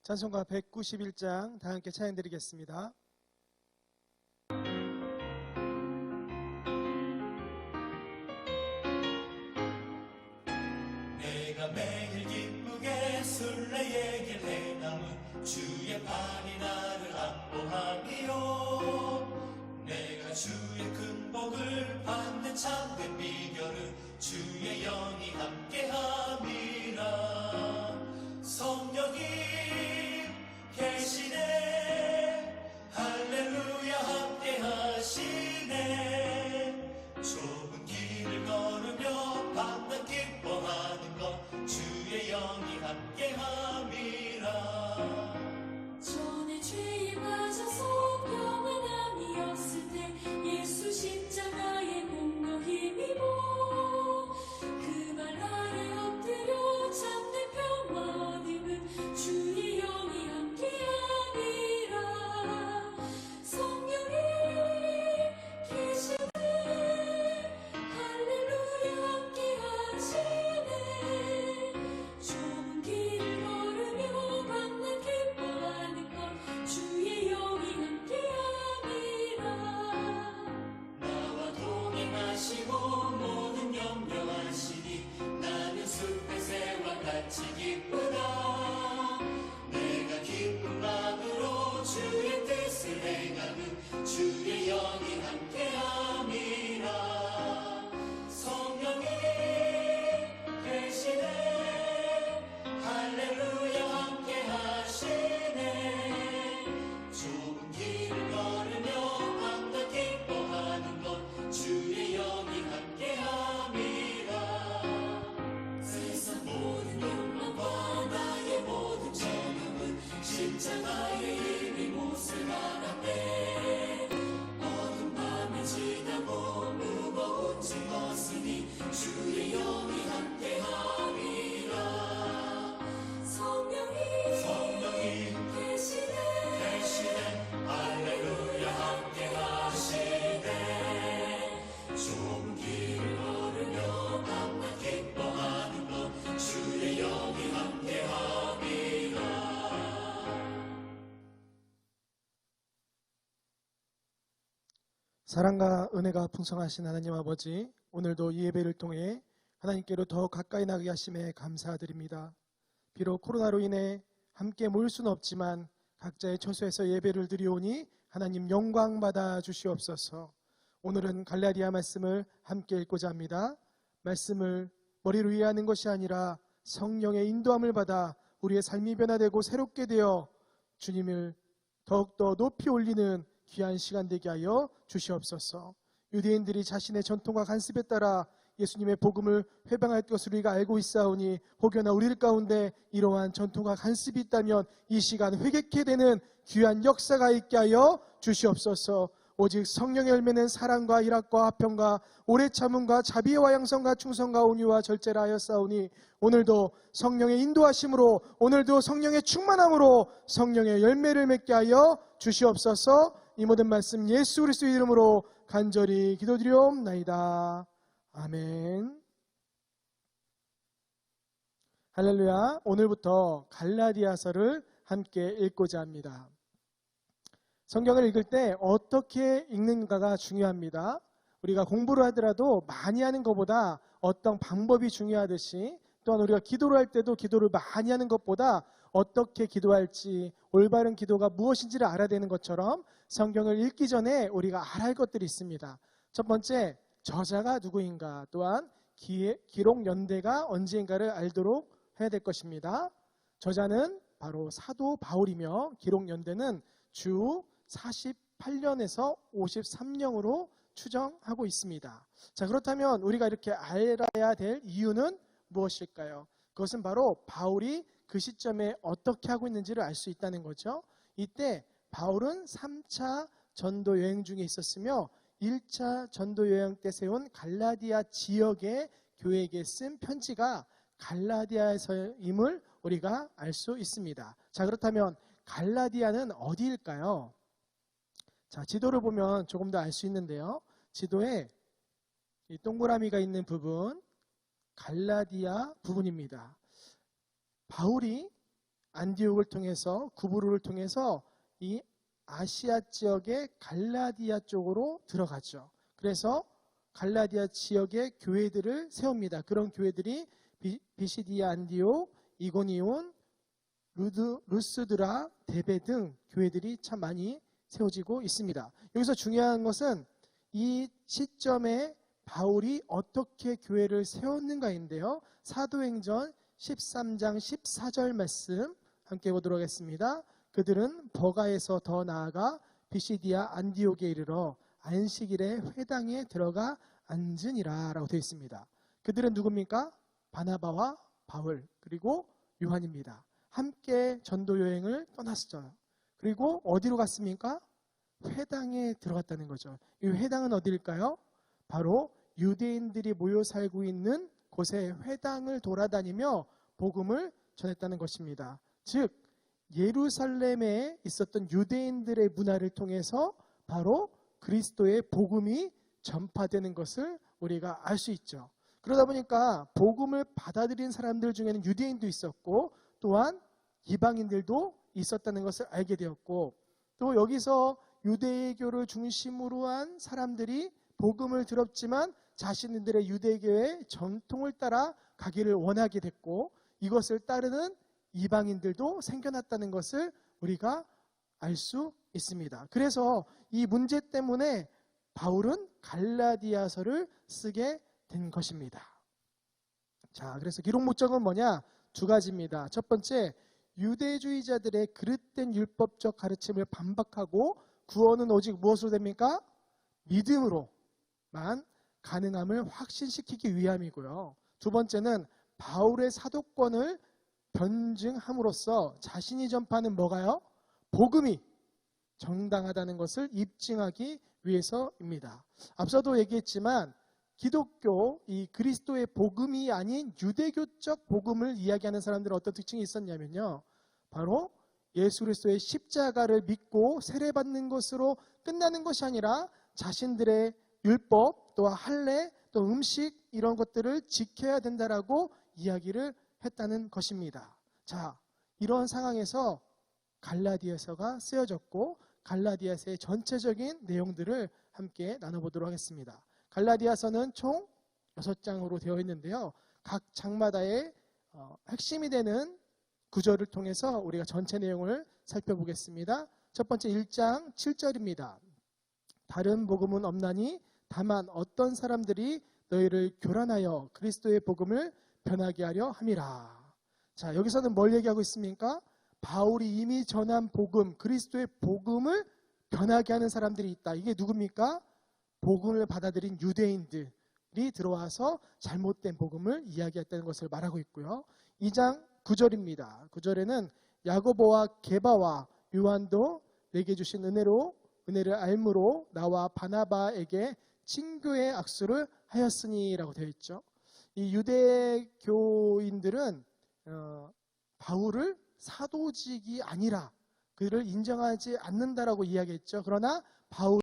찬송가 191장 다 함께 찬양 드리겠습니다. 내가 매일 기쁘게 술래 얘기를 행함은 주의 팔이 나를 안보하미요. 내가 주의 큰 복을 받는 참된 비결은 주의 영이 함께함이라. 성령이 계시네, 할렐루야 함께하시네. 좁은 길을 걸으며 밤낮 기뻐하는 것 주의 영이 함께함이라. 전에 죄에 빠져서 평안함이었을 때 예수 십자가의 공로 힘입어 그 발 아래 엎드려 참된 평화 얻음은 주의 영이 함께함이라. 성령이 계시네, 할렐루야 함께하시네. 좁은 길을 걸으며 밤낮 기뻐하는 것 주의 영이 함께함이라. 나와 동행하시고 모든 염려하시니 나는 숲의 새와 같이 기쁘다. 내가 기쁜 마음으로 주의 뜻을 행하는 주의 영이 함께함이라. 성령이 계시네, 할렐루야 함께하시네. 좁은 길을 걸으며 밤낮 기뻐하는 것 주의 영이 함께함이라. 세상 모든 욕망과 나의 모든 정욕은 십자가의 힘이 못을 알았네. 어두운 밤이 지나고 무거운 짐 벗으니 주의 영이 함께함이라. 성령이 계시네, 할렐루야 함께하시네. 좁은 길을 걸으며 밤낮 기뻐하는 것 주의 영이 함께함이라. 사랑과 은혜가 풍성하신 하나님 아버지, 오늘도 이 예배를 통해 하나님께로 더 가까이 나가게 하심에 감사드립니다. 비록 코로나로 인해 함께 모일 수는 없지만 각자의 처소에서 예배를 드리오니 하나님 영광 받아 주시옵소서. 오늘은 갈라디아 말씀을 함께 읽고자 합니다. 말씀을 머리로 이해하는 것이 아니라 성령의 인도함을 받아 우리의 삶이 변화되고 새롭게 되어 주님을 더욱더 높이 올리는 귀한 시간 되게 하여 주시옵소서. 유대인들이 자신의 전통과 관습에 따라 예수님의 복음을 회방할 것을 우리가 알고 있사오니 혹여나 우리 가운데 이러한 전통과 관습이 있다면 이 시간 회개케 되는 귀한 역사가 있게 하여 주시옵소서. 오직 성령의 열매는 사랑과 일학과 화평과 오래 참음과 자비와 양성과 충성과 온유와 절제라 하였사오니 오늘도 성령의 인도하심으로, 오늘도 성령의 충만함으로 성령의 열매를 맺게 하여 주시옵소서. 이 모든 말씀 예수 그리스도의 이름으로 간절히 기도드리옵나이다. 아멘. 할렐루야. 오늘부터 갈라디아서를 함께 읽고자 합니다. 성경을 읽을 때 어떻게 읽는가가 중요합니다. 우리가 공부를 하더라도 많이 하는 것보다 어떤 방법이 중요하듯이, 또한 우리가 기도를 할 때도 기도를 많이 하는 것보다 어떻게 기도할지, 올바른 기도가 무엇인지를 알아야 되는 것처럼 성경을 읽기 전에 우리가 알아야 할 것들이 있습니다. 첫 번째, 저자가 누구인가, 또한 기록 연대가 언제인가를 알도록 해야 될 것입니다. 저자는 바로 사도 바울이며 기록 연대는 주 48년에서 53년으로 추정하고 있습니다. 자, 그렇다면 우리가 이렇게 알아야 될 이유는 무엇일까요? 그것은 바로 바울이 그 시점에 어떻게 하고 있는지를 알 수 있다는 거죠. 이때 바울은 3차 전도 여행 중에 있었으며 1차 전도 여행 때 세운 갈라디아 지역의 교회에게 쓴 편지가 갈라디아에서임을 우리가 알 수 있습니다. 자, 그렇다면 갈라디아는 어디일까요? 자, 지도를 보면 조금 더 알 수 있는데요. 지도에 이 동그라미가 있는 부분, 갈라디아 부분입니다. 바울이 안디옥을 통해서 구브로를 통해서 이 아시아 지역의 갈라디아 쪽으로 들어가죠. 그래서 갈라디아 지역의 교회들을 세웁니다. 그런 교회들이 비시디아, 안디옥, 이고니온, 루스드라, 데베 등 교회들이 참 많이 세워지고 있습니다. 여기서 중요한 것은 이 시점에 바울이 어떻게 교회를 세웠는가인데요. 사도행전 13장 14절 말씀 함께 보도록 하겠습니다. 그들은 버가에서 더 나아가 비시디아 안디옥에 이르러 안식일에 회당에 들어가 앉으니라 라고 되어 있습니다. 그들은 누굽니까? 바나바와 바울 그리고 요한입니다. 함께 전도 여행을 떠났어요. 그리고 어디로 갔습니까? 회당에 들어갔다는 거죠. 이 회당은 어디일까요? 바로 유대인들이 모여 살고 있는 곳에 회당을 돌아다니며 복음을 전했다는 것입니다. 즉 예루살렘에 있었던 유대인들의 문화를 통해서 바로 그리스도의 복음이 전파되는 것을 우리가 알 수 있죠. 그러다 보니까 복음을 받아들인 사람들 중에는 유대인도 있었고 또한 이방인들도 있었다는 것을 알게 되었고, 또 여기서 유대교를 중심으로 한 사람들이 복음을 들었지만 자신들의 유대교의 전통을 따라 가기를 원하게 됐고, 이것을 따르는 이방인들도 생겨났다는 것을 우리가 알 수 있습니다. 그래서 이 문제 때문에 바울은 갈라디아서를 쓰게 된 것입니다. 자, 그래서 기록 목적은 뭐냐? 두 가지입니다. 첫 번째, 유대주의자들의 그릇된 율법적 가르침을 반박하고 구원은 오직 무엇으로 됩니까? 믿음으로만 가능함을 확신시키기 위함이고요. 두 번째는 바울의 사도권을 변증함으로써 자신이 전파하는 뭐가요? 복음이 정당하다는 것을 입증하기 위해서입니다. 앞서도 얘기했지만 기독교, 이 그리스도의 복음이 아닌 유대교적 복음을 이야기하는 사람들은 어떤 특징이 있었냐면요, 바로 예수 그리스도의 십자가를 믿고 세례받는 것으로 끝나는 것이 아니라 자신들의 율법, 또 할례, 또 음식 이런 것들을 지켜야 된다라고 이야기를 했다는 것입니다. 자, 이런 상황에서 갈라디아서가 쓰여졌고 갈라디아서의 전체적인 내용들을 함께 나눠보도록 하겠습니다. 갈라디아서는 총 6장으로 되어 있는데요. 각 장마다의 핵심이 되는 구절을 통해서 우리가 전체 내용을 살펴보겠습니다. 첫 번째 1장 7절입니다. 다른 복음은 없나니 다만 어떤 사람들이 너희를 교란하여 그리스도의 복음을 변하게 하려 함이라. 자, 여기서는 뭘 얘기하고 있습니까? 바울이 이미 전한 복음, 그리스도의 복음을 변하게 하는 사람들이 있다. 이게 누굽니까? 복음을 받아들인 유대인들이 들어와서 잘못된 복음을 이야기했다는 것을 말하고 있고요. 2장 9절입니다. 9절에는 야고보와 게바와 요한도 내게 주신 은혜를 알므로 나와 바나바에게 친교의 악수를 하였으니라고 되어 있죠. 이 유대교인들은 바울을 사도직이 아니라 그를 인정하지 않는다라고 이야기했죠. 그러나 바울은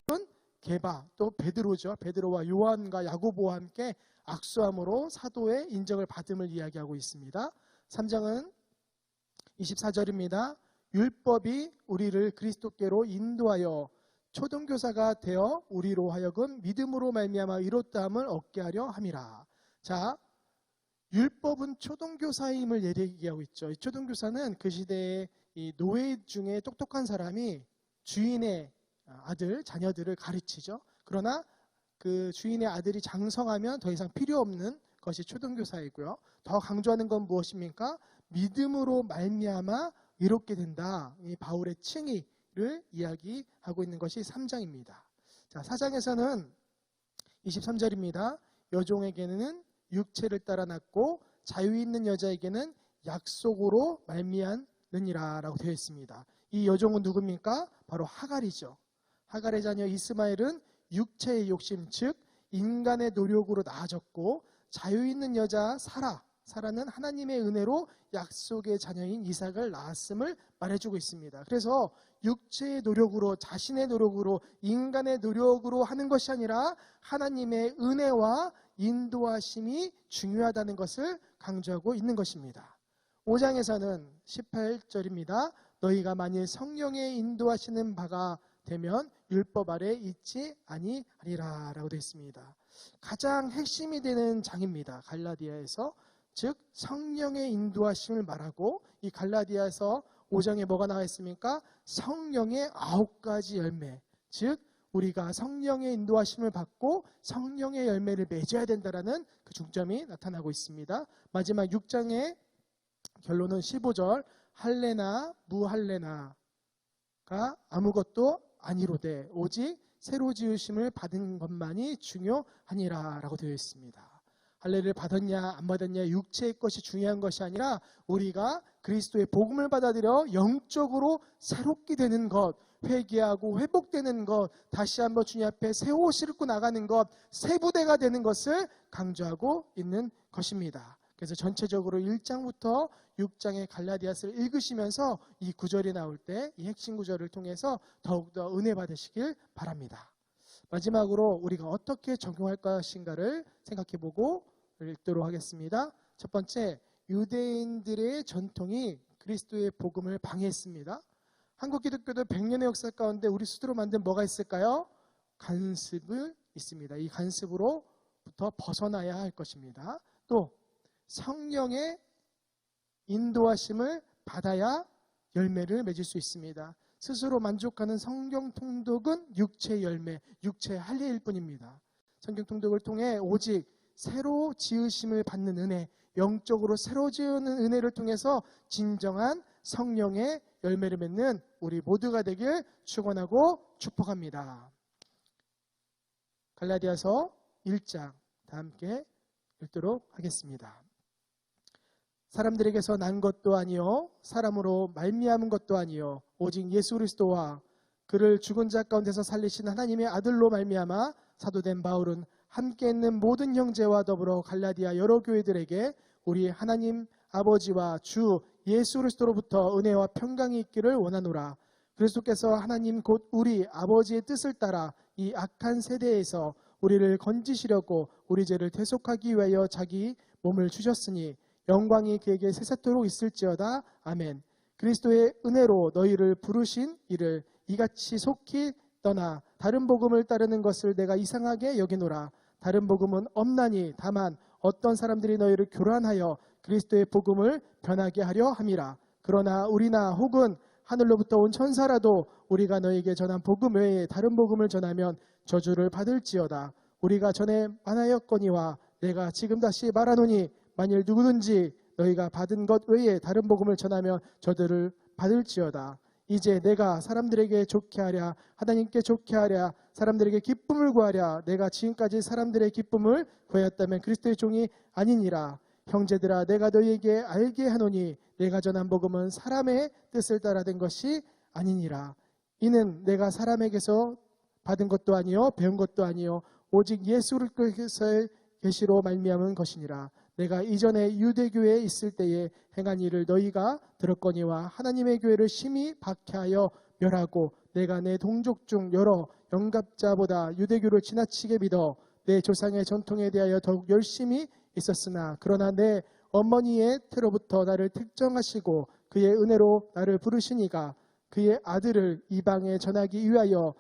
게바, 또 베드로죠. 베드로와 요한과 야고보와 함께 악수함으로 사도의 인정을 받음을 이야기하고 있습니다. 3장은 24절입니다. 율법이 우리를 그리스도께로 인도하여 초등교사가 되어 우리로 하여금 믿음으로 말미암아 이롭다함을 얻게 하려 함이라. 자, 율법은 초등교사임을 얘기하고 있죠. 이 초등교사는 그 시대의 이 노예 중에 똑똑한 사람이 주인의 아들, 자녀들을 가르치죠. 그러나 그 주인의 아들이 장성하면 더 이상 필요 없는 것이 초등교사이고요. 더 강조하는 건 무엇입니까? 믿음으로 말미암아 이롭게 된다. 이 바울의 칭의를 이야기하고 있는 것이 3장입니다. 자, 4장에서는 23절입니다. 여종에게는 육체를 따라 낳고 자유 있는 여자에게는 약속으로 말미암느니라 라고 되어 있습니다. 이 여종은 누굽니까? 바로 하갈이죠. 하갈의 자녀 이스마엘은 육체의 욕심, 즉 인간의 노력으로 나아졌고, 자유 있는 여자 사라는 하나님의 은혜로 약속의 자녀인 이삭을 낳았음을 말해주고 있습니다. 그래서 육체의 노력으로, 자신의 노력으로, 인간의 노력으로 하는 것이 아니라 하나님의 은혜와 인도하심이 중요하다는 것을 강조하고 있는 것입니다. 5장에서는 18절입니다. 너희가 만일 성령의 인도하시는 바가 되면 율법 아래 있지 아니하리라 라고 되어 있습니다. 가장 핵심이 되는 장입니다. 갈라디아에서. 즉 성령의 인도하심을 말하고, 이 갈라디아에서 5장에 뭐가 나와 있습니까? 성령의 9가지 열매, 즉 우리가 성령의 인도하심을 받고 성령의 열매를 맺어야 된다라는 그 중점이 나타나고 있습니다. 마지막 6장의 결론은 15절, 할례나 무할례나가 아무것도 아니로되 오직 새로 지으심을 받은 것만이 중요하니라 라고 되어 있습니다. 할례를 받았냐 안 받았냐 육체의 것이 중요한 것이 아니라 우리가 그리스도의 복음을 받아들여 영적으로 새롭게 되는 것, 회개하고 회복되는 것, 다시 한번 주님 앞에 새 옷을 입고 나가는 것, 새 부대가 되는 것을 강조하고 있는 것입니다. 그래서 전체적으로 1장부터 6장의 갈라디아서를 읽으시면서 이 구절이 나올 때 이 핵심 구절을 통해서 더욱더 은혜 받으시길 바랍니다. 마지막으로 우리가 어떻게 적용할 것인가를 생각해보고 읽도록 하겠습니다. 첫 번째, 유대인들의 전통이 그리스도의 복음을 방해했습니다. 한국 기독교도 100년의 역사 가운데 우리 스스로 만든 뭐가 있을까요? 간습이 있습니다. 이 간습으로부터 벗어나야 할 것입니다. 또 성령의 인도하심을 받아야 열매를 맺을 수 있습니다. 스스로 만족하는 성경 통독은 육체의 열매, 육체의 할례일 뿐입니다. 성경 통독을 통해 오직 새로 지으심을 받는 은혜, 영적으로 새로 지으는 은혜를 통해서 진정한 성령의 열매를 맺는 우리 모두가 되길 축원하고 축복합니다. 갈라디아서 1장 다 함께 읽도록 하겠습니다. 사람들에게서 난 것도 아니요 사람으로 말미암은 것도 아니요 오직 예수 그리스도와 그를 죽은 자 가운데서 살리신 하나님의 아들로 말미암아 사도된 바울은 함께 있는 모든 형제와 더불어 갈라디아 여러 교회들에게 우리 하나님 아버지와 주 예수 그리스도로부터 은혜와 평강이 있기를 원하노라. 그리스도께서 하나님 곧 우리 아버지의 뜻을 따라 이 악한 세대에서 우리를 건지시려고 우리 죄를 대속하기 위하여 자기 몸을 주셨으니 영광이 그에게 세세토록 있을지어다. 아멘. 그리스도의 은혜로 너희를 부르신 이를 이같이 속히 떠나 다른 복음을 따르는 것을 내가 이상하게 여기노라. 다른 복음은 없나니 다만 어떤 사람들이 너희를 교란하여 그리스도의 복음을 변하게 하려 함이라. 그러나 우리나 혹은 하늘로부터 온 천사라도 우리가 너희에게 전한 복음 외에 다른 복음을 전하면 저주를 받을지어다. 우리가 전에 말하였거니와 내가 지금 다시 말하노니 만일 누구든지 너희가 받은 것 외에 다른 복음을 전하면 저들을 받을지어다. 이제 내가 사람들에게 좋게 하랴 하나님께 좋게 하랴 사람들에게 기쁨을 구하랴 내가 지금까지 사람들의 기쁨을 구하였다면 그리스도의 종이 아니니라. 형제들아 내가 너희에게 알게 하노니 내가 전한 복음은 사람의 뜻을 따라 된 것이 아니니라. 이는 내가 사람에게서 받은 것도 아니요 배운 것도 아니요 오직 예수 그리스도의 계시로 말미암은 것이니라. 내가 이전에 유대교회에 있을 때에 행한 일을 너희가 들었거니와 하나님의 교회를 심히 박해하여 멸하고 내가 내 동족 중 여러 영갑자보다 유대교를 지나치게 믿어 내 조상의 전통에 대하여 더욱 열심히 있었으나 그러나 내 어머니의 태로부터 나를 택정하시고 그의 은혜로 나를 부르시니가 그의 아들을 이방에 전하기 위하여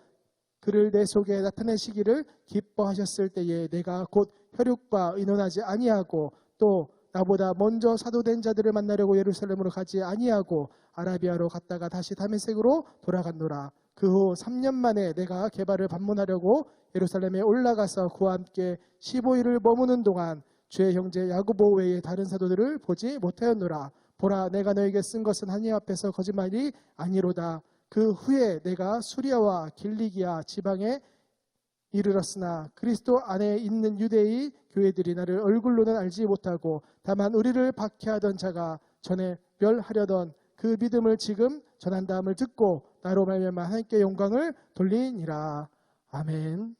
그를 내 속에 나타내시기를 기뻐하셨을 때에 내가 곧 혈육과 의논하지 아니하고 또 나보다 먼저 사도된 자들을 만나려고 예루살렘으로 가지 아니하고 아라비아로 갔다가 다시 다메섹으로 돌아갔노라. 그 후 3년 만에 내가 게바를 방문하려고 예루살렘에 올라가서 그와 함께 15일을 머무는 동안 주의 형제 야고보 외에 다른 사도들을 보지 못하였노라. 보라 내가 너에게 쓴 것은 하나님 앞에서 거짓말이 아니로다. 그 후에 내가 수리아와 길리기아 지방에 이르렀으나 그리스도 안에 있는 유대의 교회들이 나를 얼굴로는 알지 못하고 다만 우리를 박해하던 자가 전에 멸하려던 그 믿음을 지금 전한다함을 듣고 나로 말미암아 하나님께 영광을 돌리니라. 아멘.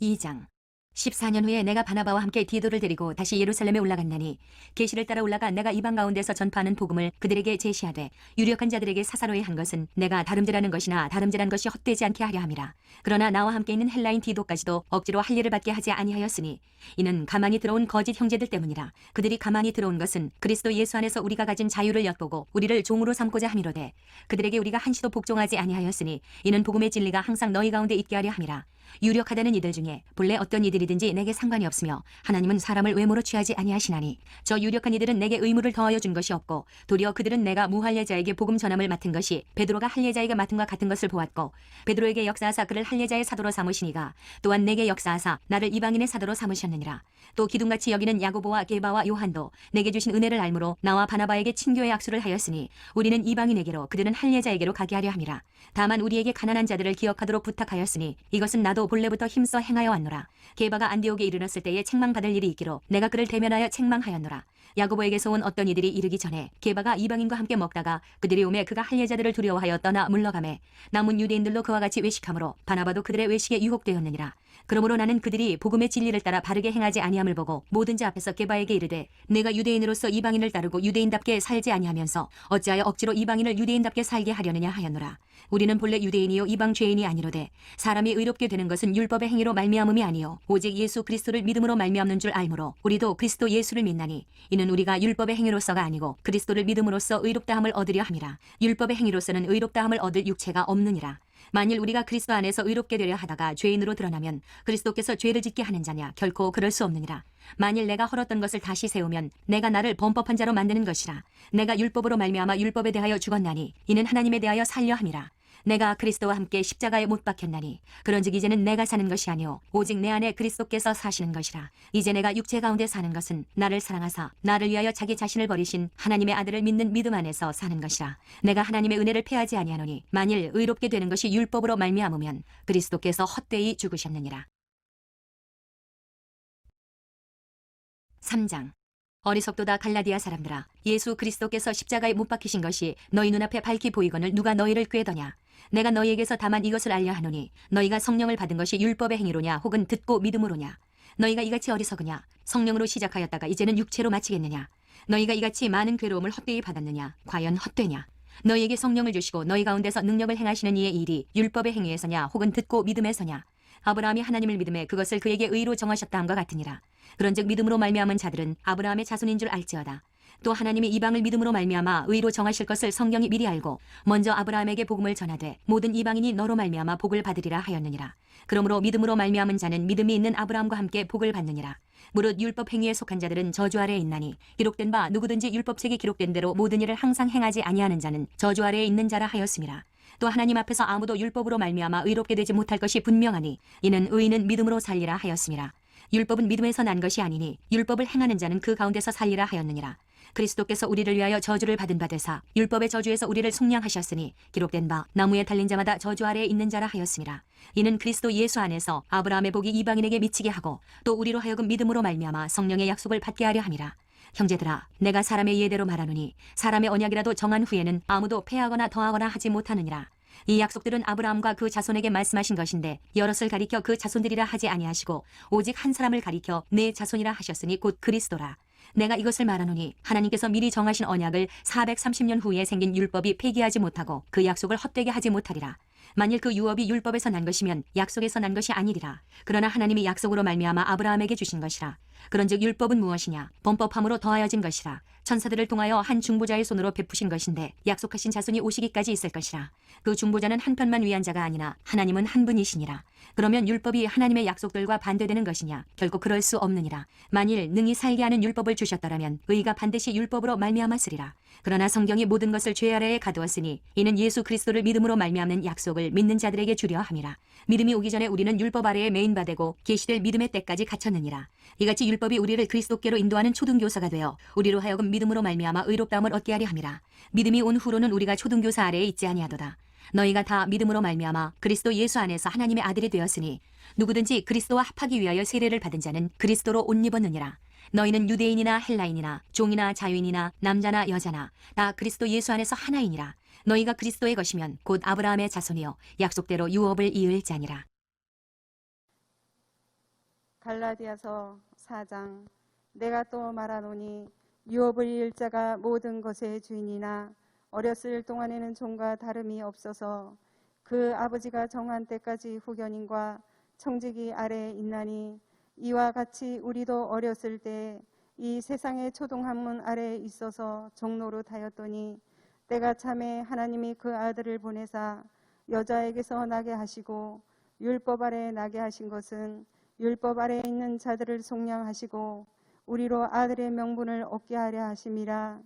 2장 14년 후에 내가 바나바와 함께 디도를 데리고 다시 예루살렘에 올라갔나니 계시를 따라 올라가 내가 이방 가운데서 전파하는 복음을 그들에게 제시하되 유력한 자들에게 사사로이 한 것은 내가 다름질하는 것이나 다름질한 것이 헛되지 않게 하려 함이라. 그러나 나와 함께 있는 헬라인 디도까지도 억지로 할 일을 받게 하지 아니하였으니 이는 가만히 들어온 거짓 형제들 때문이라. 그들이 가만히 들어온 것은 그리스도 예수 안에서 우리가 가진 자유를 엿보고 우리를 종으로 삼고자 함이로되 그들에게 우리가 한시도 복종하지 아니하였으니 이는 복음의 진리가 항상 너희 가운데 있게 하려 함이라. 유력하다는 이들 중에 본래 어떤 이들이든지 내게 상관이 없으며 하나님은 사람을 외모로 취하지 아니하시나니 저 유력한 이들은 내게 의무를 더하여 준 것이 없고 도리어 그들은 내가 무할례자에게 복음 전함을 맡은 것이 베드로가 할례자에게 맡은 것 같은 것을 보았고 베드로에게 역사하사 그를 할례자의 사도로 삼으시니가 또한 내게 역사하사 나를 이방인의 사도로 삼으셨느니라. 또 기둥같이 여기는 야고보와 게바와 요한도 내게 주신 은혜를 알므로 나와 바나바에게 친교의 악수를 하였으니 우리는 이방인에게로 그들은 할례자에게로 가게 하려 함이라. 다만 우리에게 가난한 자들을 기억하도록 부탁하였으니 이것은 나도 본래부터 힘써 행하여 왔노라. 게바가 안디옥에 이르렀을 때에 책망받을 일이 있기로 내가 그를 대면하여 책망하였노라. 야고보에게서 온 어떤 이들이 이르기 전에 게바가 이방인과 함께 먹다가 그들이 오매 그가 할례자들을 두려워하여 떠나 물러가매 남은 유대인들로 그와 같이 외식하므로 바나바도 그들의 외식에 유혹되었느니라. 그러므로 나는 그들이 복음의 진리를 따라 바르게 행하지 아니함을 보고 모든 자 앞에서 게바에게 이르되 내가 유대인으로서 이방인을 따르고 유대인답게 살지 아니하면서 어찌하여 억지로 이방인을 유대인답게 살게 하려느냐 하였노라. 우리는 본래 유대인이요 이방 죄인이 아니로되 사람이 의롭게 되는 것은 율법의 행위로 말미암음이 아니요 오직 예수 그리스도를 믿음으로 말미암는 줄 알므로 우리도 그리스도 예수를 믿나니 이는 우리가 율법의 행위로서가 아니고 그리스도를 믿음으로써 의롭다함을 얻으려 함이라. 율법의 행위로서는 의롭다함을 얻을 육체가 없느니라. 만일 우리가 그리스도 안에서 의롭게 되려 하다가 죄인으로 드러나면 그리스도께서 죄를 짓게 하는 자냐 결코 그럴 수 없느니라. 만일 내가 헐었던 것을 다시 세우면 내가 나를 범법한 자로 만드는 것이라. 내가 율법으로 말미암아 율법에 대하여 죽었나니 이는 하나님에 대하여 살려 함이라. 내가 그리스도와 함께 십자가에 못 박혔나니 그런즉 이제는 내가 사는 것이 아니오 오직 내 안에 그리스도께서 사시는 것이라. 이제 내가 육체 가운데 사는 것은 나를 사랑하사 나를 위하여 자기 자신을 버리신 하나님의 아들을 믿는 믿음 안에서 사는 것이라. 내가 하나님의 은혜를 패하지 아니하노니 만일 의롭게 되는 것이 율법으로 말미암으면 그리스도께서 헛되이 죽으셨느니라. 3장 어리석도다 갈라디아 사람들아 예수 그리스도께서 십자가에 못 박히신 것이 너희 눈앞에 밝히 보이거늘 누가 너희를 꾀더냐. 내가 너희에게서 다만 이것을 알려 하노니 너희가 성령을 받은 것이 율법의 행위로냐 혹은 듣고 믿음으로냐. 너희가 이같이 어리석으냐. 성령으로 시작하였다가 이제는 육체로 마치겠느냐. 너희가 이같이 많은 괴로움을 헛되이 받았느냐. 과연 헛되냐. 너희에게 성령을 주시고 너희 가운데서 능력을 행하시는 이의 일이 율법의 행위에서냐 혹은 듣고 믿음에서냐. 아브라함이 하나님을 믿음에 그것을 그에게 의로 정하셨다 함과 같으니라. 그런즉 믿음으로 말미암은 자들은 아브라함의 자손인 줄 알지어다. 또 하나님이 이방을 믿음으로 말미암아 의로 정하실 것을 성경이 미리 알고 먼저 아브라함에게 복음을 전하되 모든 이방인이 너로 말미암아 복을 받으리라 하였느니라. 그러므로 믿음으로 말미암은 자는 믿음이 있는 아브라함과 함께 복을 받느니라. 무릇 율법 행위에 속한 자들은 저주 아래에 있나니 기록된 바 누구든지 율법책에 기록된 대로 모든 일을 항상 행하지 아니하는 자는 저주 아래에 있는 자라 하였음이라. 또 하나님 앞에서 아무도 율법으로 말미암아 의롭게 되지 못할 것이 분명하니 이는 의인은 믿음으로 살리라 하였음이라. 율법은 믿음에서 난 것이 아니니 율법을 행하는 자는 그 가운데서 살리라 하였느니라. 그리스도께서 우리를 위하여 저주를 받은 바 되사 율법의 저주에서 우리를 속량하셨으니 기록된 바 나무에 달린 자마다 저주 아래에 있는 자라 하였음이라. 이는 그리스도 예수 안에서 아브라함의 복이 이방인에게 미치게 하고 또 우리로 하여금 믿음으로 말미암아 성령의 약속을 받게 하려 함이라. 형제들아 내가 사람의 예대로 말하노니 사람의 언약이라도 정한 후에는 아무도 패하거나 더하거나 하지 못하느니라. 이 약속들은 아브라함과 그 자손에게 말씀하신 것인데 여럿을 가리켜 그 자손들이라 하지 아니하시고 오직 한 사람을 가리켜 내 자손이라 하셨으니 곧 그리스도라. 내가 이것을 말하노니 하나님께서 미리 정하신 언약을 430년 후에 생긴 율법이 폐기하지 못하고 그 약속을 헛되게 하지 못하리라. 만일 그 유업이 율법에서 난 것이면 약속에서 난 것이 아니리라. 그러나 하나님이 약속으로 말미암아 아브라함에게 주신 것이라. 그런즉 율법은 무엇이냐. 범법함으로 더하여진 것이라. 천사들을 통하여 한 중보자의 손으로 베푸신 것인데 약속하신 자손이 오시기까지 있을 것이라. 그 중보자는 한 편만 위한 자가 아니나 하나님은 한 분이시니라. 그러면 율법이 하나님의 약속들과 반대되는 것이냐. 결코 그럴 수 없느니라. 만일 능히 살게 하는 율법을 주셨더라면 의가 반드시 율법으로 말미암았으리라. 그러나 성경이 모든 것을 죄 아래에 가두었으니 이는 예수 그리스도를 믿음으로 말미암는 약속을 믿는 자들에게 주려 함이라. 믿음이 오기 전에 우리는 율법 아래에 매인 바 되고 계시될 믿음의 때까지 갇혔느니라. 이같이 율법이 우리를 그리스도께로 인도하는 초등교사가 되어 우리로 하여금 믿음으로 말미암아 의롭다함을 얻게 하려 함이라. 믿음이 온 후로는 우리가 초등교사 아래에 있지 아니하도다. 너희가 다 믿음으로 말미암아 그리스도 예수 안에서 하나님의 아들이 되었으니 누구든지 그리스도와 합하기 위하여 세례를 받은 자는 그리스도로 옷 입었느니라. 너희는 유대인이나 헬라인이나 종이나 자유인이나 남자나 여자나 다 그리스도 예수 안에서 하나이니라. 너희가 그리스도의 것이면 곧 아브라함의 자손이요 약속대로 유업을 이을 자니라. 갈라디아서 4장. 내가 또 말하노니 유업을 이을 자가 모든 것의 주인이나 어렸을 동안에는 종과 다름이 없어서 그 아버지가 정한 때까지 후견인과 청지기 아래에 있나니 이와 같이 우리도 어렸을 때 이 세상의 초동한문 아래에 있어서 종노릇하였더니 때가 참에 하나님이 그 아들을 보내사 여자에게서 나게 하시고 율법 아래에 나게 하신 것은 율법 아래에 있는 자들을 속량하시고 우리로 아들의 명분을 얻게 하려 하심이라.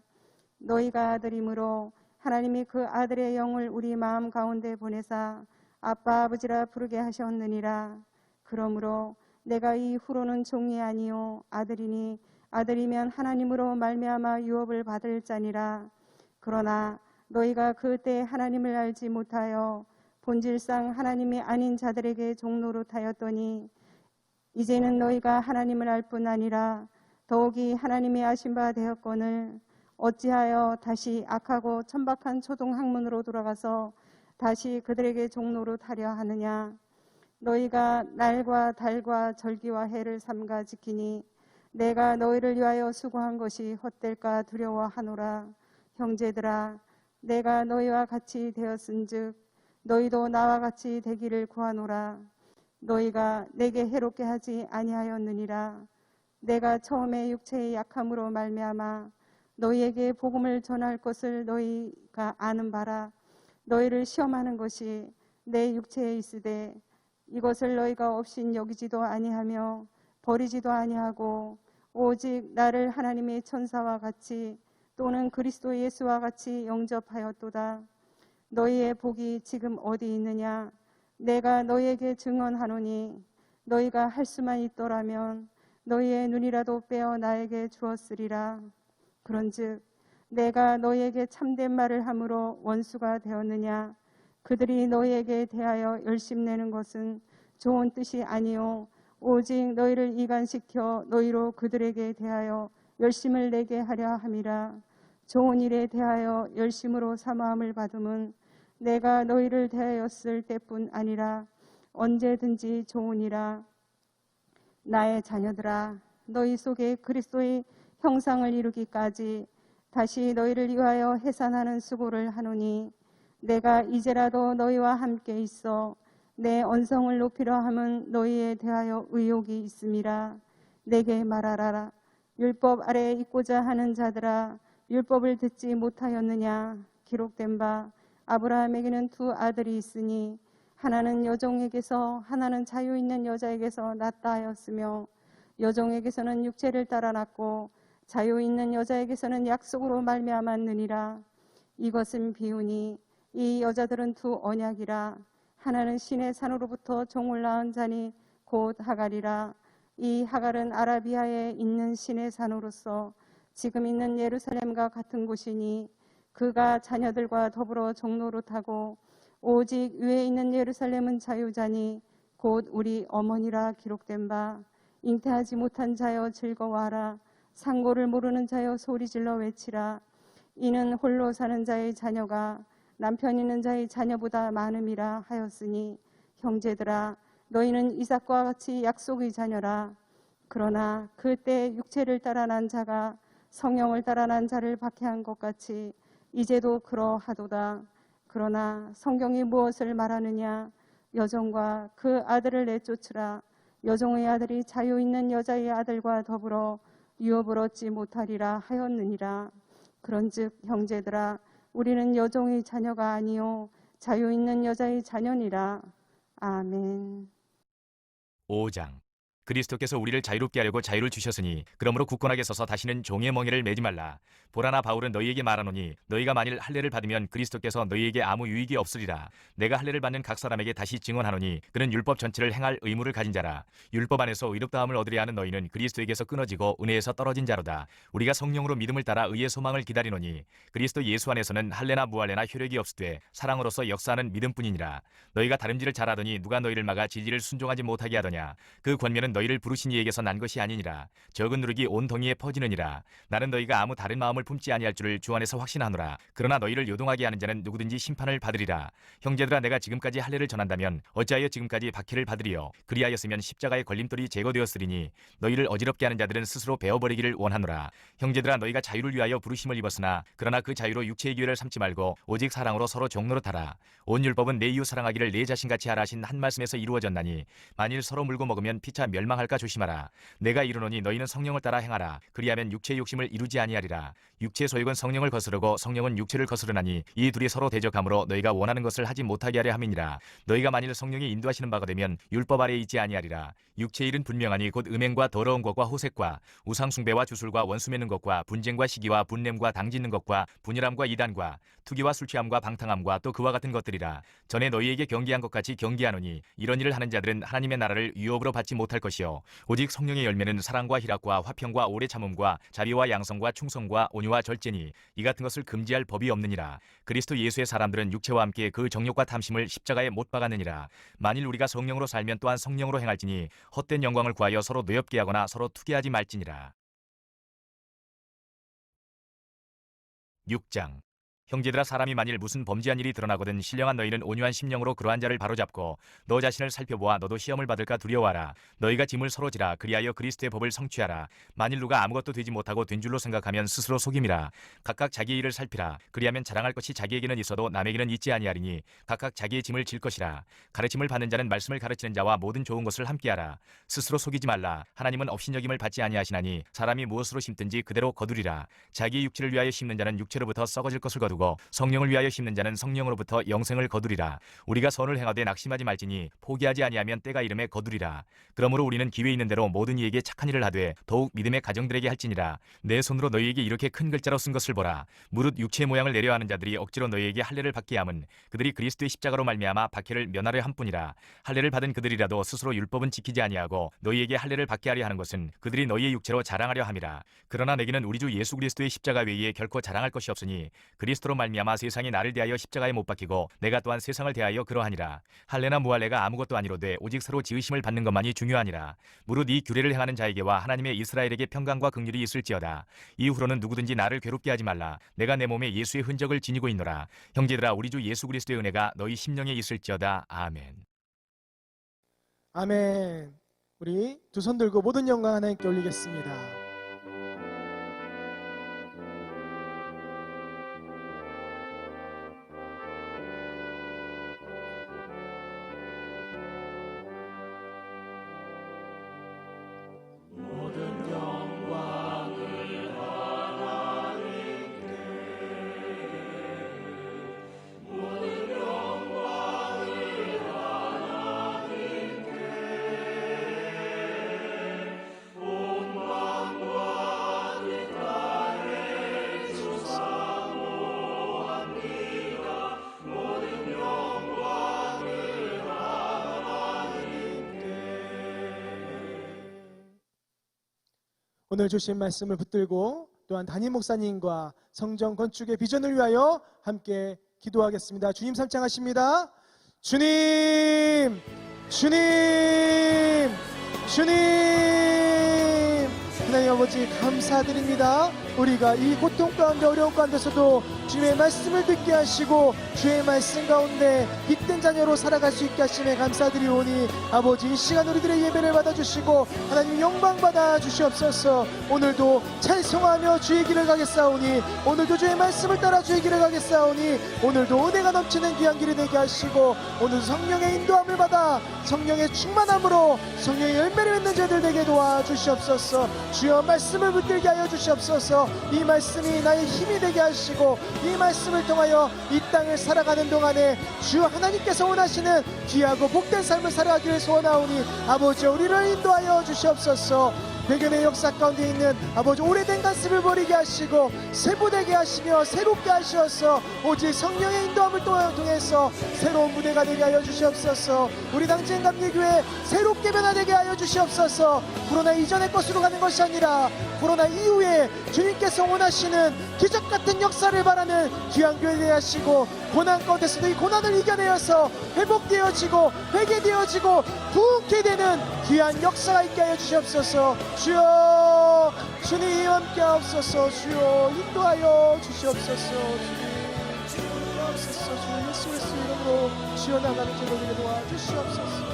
너희가 아들이므로 하나님이 그 아들의 영을 우리 마음 가운데 보내사 아빠 아버지라 부르게 하셨느니라. 그러므로 내가 이후로는 종이 아니요 아들이니 아들이면 하나님으로 말미암아 유업을 받을 자니라. 그러나 너희가 그때 하나님을 알지 못하여 본질상 하나님이 아닌 자들에게 종노릇하였더니 이제는 너희가 하나님을 알 뿐 아니라 더욱이 하나님이 아신 바 되었거늘 어찌하여 다시 악하고 천박한 초동 학문으로 돌아가서 다시 그들에게 종노릇하려 하느냐. 너희가 날과 달과 절기와 해를 삼가 지키니 내가 너희를 위하여 수고한 것이 헛될까 두려워하노라. 형제들아, 내가 너희와 같이 되었은즉 너희도 나와 같이 되기를 구하노라. 너희가 내게 해롭게 하지 아니하였느니라. 내가 처음에 육체의 약함으로 말미암아 너희에게 복음을 전할 것을 너희가 아는 바라. 너희를 시험하는 것이 내 육체에 있으되 이것을 너희가 없인 여기지도 아니하며 버리지도 아니하고 오직 나를 하나님의 천사와 같이 또는 그리스도 예수와 같이 영접하였도다. 너희의 복이 지금 어디 있느냐. 내가 너희에게 증언하노니 너희가 할 수만 있더라면 너희의 눈이라도 빼어 나에게 주었으리라. 그런즉 내가 너희에게 참된 말을 함으로 원수가 되었느냐. 그들이 너희에게 대하여 열심내는 것은 좋은 뜻이 아니요 오직 너희를 이간시켜 너희로 그들에게 대하여 열심을 내게 하려 함이라. 좋은 일에 대하여 열심으로 사모함을 받음은 내가 너희를 대하였을 때뿐 아니라 언제든지 좋으니라. 나의 자녀들아, 너희 속에 그리스도의 형상을 이루기까지 다시 너희를 위하여 해산하는 수고를 하노니 내가 이제라도 너희와 함께 있어 내 언성을 높이려 함은 너희에 대하여 의욕이 있음이라. 내게 말하라. 율법 아래에 있고자 하는 자들아, 율법을 듣지 못하였느냐. 기록된 바 아브라함에게는 두 아들이 있으니 하나는 여종에게서 하나는 자유 있는 여자에게서 낳다 하였으며 여종에게서는 육체를 따라 낳고 자유 있는 여자에게서는 약속으로 말미암았느니라. 이것은 비유니 이 여자들은 두 언약이라. 하나는 신의 산으로부터 종을 낳은 자니 곧 하갈이라. 이 하갈은 아라비아에 있는 신의 산으로서 지금 있는 예루살렘과 같은 곳이니 그가 자녀들과 더불어 종노릇하고 오직 위에 있는 예루살렘은 자유자니 곧 우리 어머니라. 기록된 바 잉태하지 못한 자여 즐거워하라. 상고를 모르는 자여 소리질러 외치라. 이는 홀로 사는 자의 자녀가 남편 있는 자의 자녀보다 많음이라 하였으니 형제들아, 너희는 이삭과 같이 약속의 자녀라. 그러나 그때 육체를 따라 난 자가 성령을 따라 난 자를 박해한 것 같이 이제도 그러하도다. 그러나 성경이 무엇을 말하느냐. 여종과 그 아들을 내쫓으라. 여종의 아들이 자유 있는 여자의 아들과 더불어 유업을 얻지 못하리라 하였느니라. 그런즉 형제들아, 우리는 여종의 자녀가 아니요 자유 있는 여자의 자녀니라. 아멘. 5장. 그리스도께서 우리를 자유롭게 하려고 자유를 주셨으니 그러므로 굳건하게 서서 다시는 종의 멍에를 매지 말라. 보라나 바울은 너희에게 말하노니 너희가 만일 할례를 받으면 그리스도께서 너희에게 아무 유익이 없으리라. 내가 할례를 받는 각 사람에게 다시 증언하노니 그는 율법 전체를 행할 의무를 가진 자라. 율법 안에서 의롭다함을 얻으려 하는 너희는 그리스도에게서 끊어지고 은혜에서 떨어진 자로다. 우리가 성령으로 믿음을 따라 의의 소망을 기다리노니 그리스도 예수 안에서는 할례나 무할례나 효력이 없으되 사랑으로서 역사하는 믿음뿐이니라. 너희가 다름질을 잘하더니 누가 너희를 막아 지지를 순종하지 못하게 하더냐. 그 권면은 너희를 부르신 이에게서 난 것이 아니니라. 적은 누룩이 온 덩이에 퍼지느니라. 나는 너희가 아무 다른 마음을 품지 아니할 줄을 주 안에서 확신하노라. 그러나 너희를 요동하게 하는 자는 누구든지 심판을 받으리라. 형제들아, 내가 지금까지 할례를 전한다면 어찌하여 지금까지 박해를 받으리요? 그리하였으면 십자가의 걸림돌이 제거되었으리니 너희를 어지럽게 하는 자들은 스스로 베어버리기를 원하노라. 형제들아, 너희가 자유를 위하여 부르심을 입었으나 그러나 그 자유로 육체의 기회를 삼지 말고 오직 사랑으로 서로 종노릇하라. 온 율법은 내 이웃 사랑하기를 내 자신같이 하라 하신 한 말씀에서 이루어졌나니 만일 서로 물고 먹으면 피차 멸망할까 조심하라. 내가 이르노니 너희는 성령을 따라 행하라. 그리하면 육체의 욕심을 이루지 아니하리라. 육체의 소욕은 성령을 거스르고 성령은 육체를 거스르나니 이 둘이 서로 대적함으로 너희가 원하는 것을 하지 못하게 하려 함이니라. 너희가 만일 성령이 인도하시는 바가 되면 율법 아래에 있지 아니하리라. 육체의 일은 분명하니 곧 음행과 더러운 것과 호색과 우상숭배와 주술과 원수 맺는 것과 분쟁과 시기와 분냄과 당짓는 것과 분열함과 이단과 투기와 술취함과 방탕함과 또 그와 같은 것들이라. 전에 너희에게 경계한 것 같이 경계하노니 이런 일을 하는 자들은 하나님의 나라를 유업으로 받지 못할 것이요 오직 성령의 열매는 사랑과 희락과 화평과 오래 참음과 자비와 양성과 충성과 온유와 절제니 이 같은 것을 금지할 법이 없느니라. 그리스도 예수의 사람들은 육체와 함께 그 정욕과 탐심을 십자가에 못 박았느니라. 만일 우리가 성령으로 살면 또한 성령으로 행할지니 헛된 영광을 구하여 서로 노엽게 하거나 서로 투기하지 말지니라. 6장. 형제들아, 사람이 만일 무슨 범죄한 일이 드러나거든 신령한 너희는 온유한 심령으로 그러한 자를 바로잡고 너 자신을 살펴보아 너도 시험을 받을까 두려워하라. 너희가 짐을 서로 지라. 그리하여 그리스도의 법을 성취하라. 만일 누가 아무것도 되지 못하고 된 줄로 생각하면 스스로 속임이라. 각각 자기의 일을 살피라. 그리하면 자랑할 것이 자기에게는 있어도 남에게는 있지 아니하리니 각각 자기의 짐을 질 것이라. 가르침을 받는 자는 말씀을 가르치는 자와 모든 좋은 것을 함께하라. 스스로 속이지 말라. 하나님은 업신여김을 받지 아니하시나니 사람이 무엇으로 심든지 그대로 거두리라. 자기의 육체를 위하여 심는 자는 육체로부터 썩어질 것을 거두고 성령을 위하여 심는 자는 성령으로부터 영생을 거두리라. 우리가 선을 행하되 낙심하지 말지니 포기하지 아니하면 때가 이름에 거두리라. 그러므로 우리는 기회 있는 대로 모든 이에게 착한 일을 하되 더욱 믿음의 가정들에게 할지니라. 내 손으로 너희에게 이렇게 큰 글자로 쓴 것을 보라. 무릇 육체의 모양을 내려하는 자들이 억지로 너희에게 할례를 받게 함은 그들이 그리스도의 십자가로 말미암아 박해를 면하려 함뿐이라. 할례를 받은 그들이라도 스스로 율법은 지키지 아니하고 너희에게 할례를 받게 하려 하는 것은 그들이 너희의 육체로 자랑하려 함이라. 그러나 내게는 우리 주 예수 그리스도의 십자가 외에 결코 자랑할 것이 없으니 그리스도로 말미암아 세상이 나를 대하여 십자가에 못 박히고 내가 또한 세상을 대하여 그러하니라. 할례나 무할례가 아무것도 아니로되 오직 서로 지으심을 받는 것만이 중요하니라. 무릇 이 규례를 행하는 자에게와 하나님의 이스라엘에게 평강과 긍휼이 있을지어다. 이후로는 누구든지 나를 괴롭게 하지 말라. 내가 내 몸에 예수의 흔적을 지니고 있노라. 형제들아, 우리 주 예수 그리스도의 은혜가 너희 심령에 있을지어다. 아멘. 아멘. 우리 두 손 들고 모든 영광 하나님께 올리겠습니다. 오늘 주신 말씀을 붙들고 또한 담임 목사님과 성전 건축의 비전을 위하여 함께 기도하겠습니다. 주님 삼창하십니다. 주님, 주님, 주님. 하나님 아버지 감사드립니다. 우리가 이 고통 가운데 어려운 가운데서도 주의 말씀을 듣게 하시고 주의 말씀 가운데 빛된 자녀로 살아갈 수 있게 하심에 감사드리오니 아버지 이 시간 우리들의 예배를 받아주시고 하나님 영광 받아 주시옵소서. 오늘도 찬송하며 주의 길을 가겠사오니 오늘도 주의 말씀을 따라 주의 길을 가겠사오니 오늘도 은혜가 넘치는 귀한 길이 되게 하시고 오늘도 성령의 인도함을 받아 성령의 충만함으로 성령의 열매를 맺는 자들 되게 도와주시옵소서. 주여 말씀을 붙들게 하여 주시옵소서. 이 말씀이 나의 힘이 되게 하시고 이 말씀을 통하여 이 땅을 살아가는 동안에 주 하나님께서 원하시는 귀하고 복된 삶을 살아가기를 소원하오니 아버지 우리를 인도하여 주시옵소서. 백연의 역사 가운데 있는 아버지 오래된 간습을 버리게 하시고 세부되게 하시며 새롭게 하시어서 오직 성령의 인도함을 통해서 새로운 무대가 되게 하여 주시옵소서. 우리 당진감리교회 새롭게 변화되게 하여 주시옵소서. 코로나 이전의 것으로 가는 것이 아니라 코로나 이후에 주님께서 원하시는 기적같은 역사를 바라는 귀한 교회 되게 하시고 고난 가운데서도 이 고난을 이겨내어서 회복되어지고 회개되어지고 부흥케 되는 귀한 역사가 있게 하여 주시옵소서. 주여 주님 함께 하옵소서. 주여 인도하여 주시옵소서. 주님 인도하옵소서. 주 예수 그리스도 이름으로 주여 나가는 제목을 도와주시옵소서.